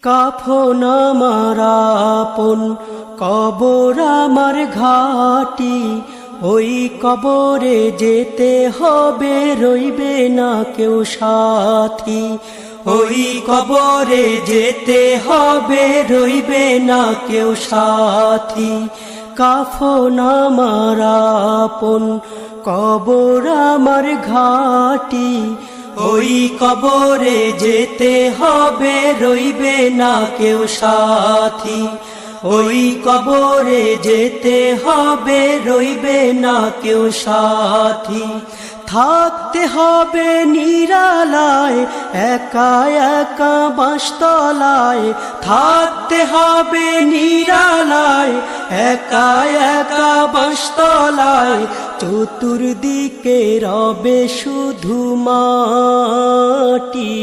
কাফন আমার আপন, কবর আমার ঘাটি, ওই কবরে যেতে হবে, রইবে না কেউ সাথী। ওই কবরে যেতে হবে, রইবে না কেউ সাথী। কাফন আমার আপন, কবর আমার ঘাটি, ওই কবরে যেতে হবে, রইবে না কেউ সাথী। ওই কবরে যেতে হবে, রইবে না কেউ সাথী। থাকতে হবে নিরালায়, একা একা বাঁশতলায়। থাকতে হবে নিরালায়, একা একা বাঁশতলায়। চতুর্দিকে রবে শুধু মাটি,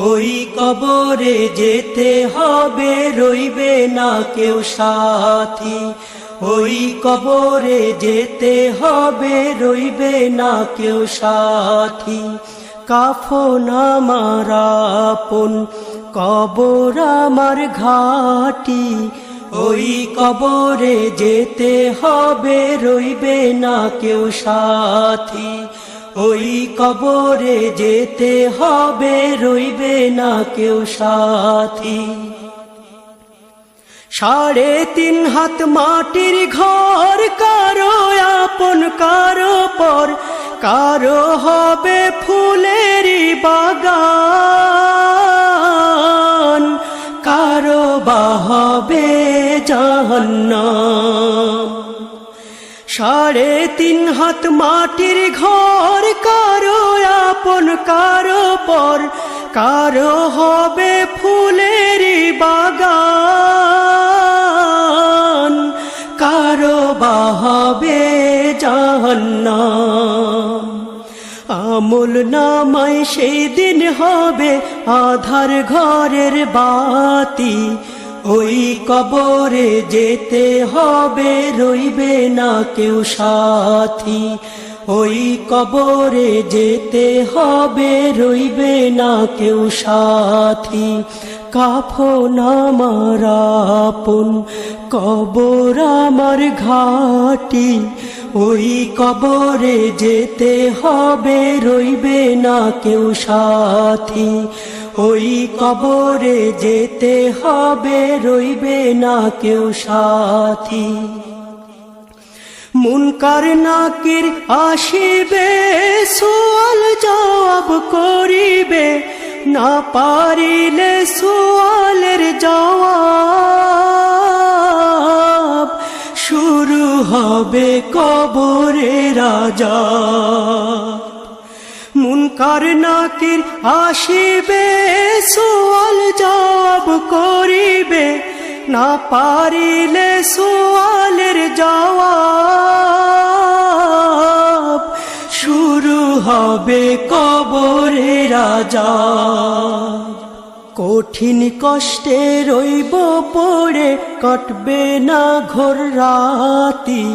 ওই কবরে যেতে হবে, রইবে না কেউ সাথী। ওই কবরে যেতে হবে, রইবে না কেউ সাথী। কাফন আমার আপন, কবর আমার ঘাটি, ওই কবরে যেতে হবে, রইবে না কেউ সাথী। ওই কবরে যেতে হবে, রইবে না কেউ সাথী। 3.5 হাত মাটির ঘর, কারো আপন কারো পর। কারো হবে ফুলেরই বাগান, কারো বা হবে জাহান্নাম। 3.5 হাত মাটির ঘর, কারো আপন কারো পর। কারো হবে ফুলেরই বাগান, কারো বা হবে জাহান্নাম। আমল নামায় সেই দিন হবে আধার ঘরের বাতি, ওই কবরে যেতে হবে, রইবে না কেউ সাথী। ওই কবরে যেতে হবে, রইবে না কেউ সাথী। কাফন আমার আপন, কবর আমার ঘাটি, ওই কবরে যেতে হবে, রইবে না কেউ সাথী। ওই কবরে যেতে হবে, রইবে না কেউ সাথী। মুনকার নাকির আসিবে, সুয়াল জবাব করিবে। না পারিলে সুয়ালের জবাব, শুরু হবে কবরের আযাব। মুনকার নাকির আসিবে, সুয়াল জবাব করিবে। না পারিলে সুয়ালের জবাব, শুরু হবে কবরের আযাব। কঠিন কষ্টে রইব পড়ে, কাটবে না ঘোর রাতি।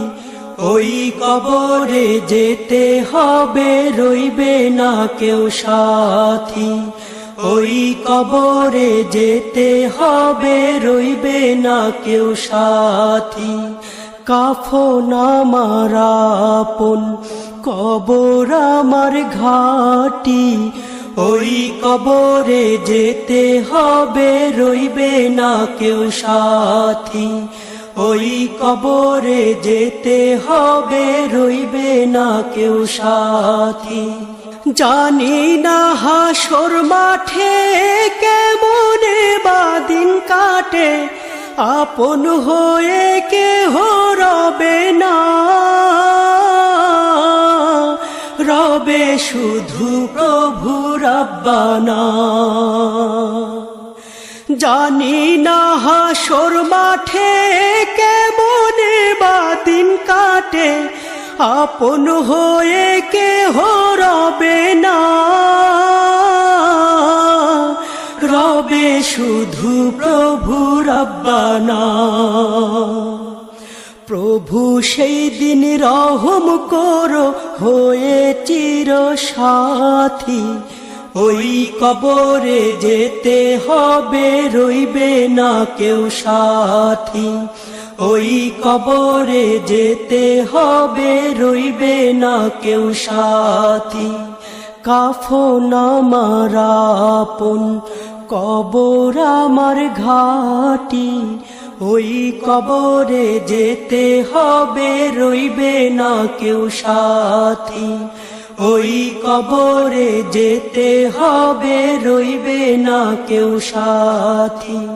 ওই কবরে যেতে হবে, রইবে না কেউ সাথী। ওই কবরে যেতে হবে, রইবে না কেউ সাথী। কাফন আমার আপন, কবর আমার ঘাটি, ওই কবরে যেতে হবে, রইবে না কেউ সাথী। ওই কবরে যেতে হবে, রইবে না কেউ সাথী। জানি না হাসর মাঠে কেমনে বা দিন কাটে, আপন হয়ে কেহ রবে না, রবে শুধু প্রভু রাব্বানা। জানি না হাসর মাঠে কেমনে বা দিন কাটে, আপন হয়ে কেহ রবে না, রবে শুধু প্রভু রাব্বানা। প্রভু সেই দিন রহম করো হয়ে চির সাথী, ওই কবরে যেতে হবে, রইবে না কেউ সাথী। ওই কবরে যেতে হবে, রইবে না কেউ সাথী। কাফন আমার আপন, কবর আমার ঘাটি। ওই কবরে যেতে হবে, রইবে না কেউ সাথী। ওই কবরে যেতে হবে, রইবে না কেউ সাথী।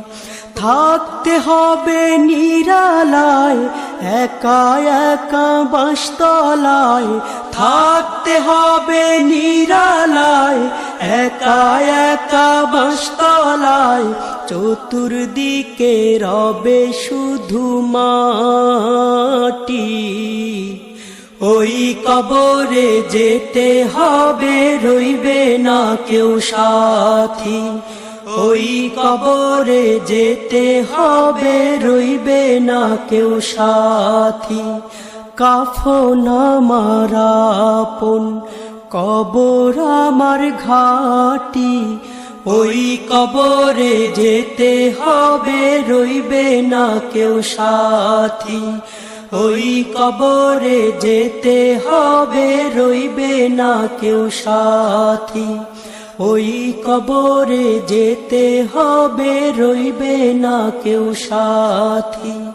থাকতে হবে নিরালায়, একা একা বাঁশতলায়। থাকতে হবে নিরালায়, একা একা বাঁশতলায়। চতুর্দিকে রবে শুধু মাটি। ওই কবরে যেতে হবে, রইবে না কেউ সাথী। ওই কবরে যেতে হবে, রইবে না কেউ সাথী। কাফন আমার আপন, কবর আমার ঘাটি। ওই কবরে যেতে হবে, রইবে না কেউ সাথী। ওই কবরে যেতে হবে, রইবে না কেউ সাথী। ওই কবরে যেতে হবে, রইবে না কেউ সাথী।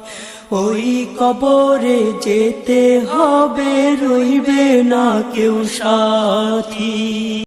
ওই কবরে যেতে হবে, রইবে না কেউ সাথী।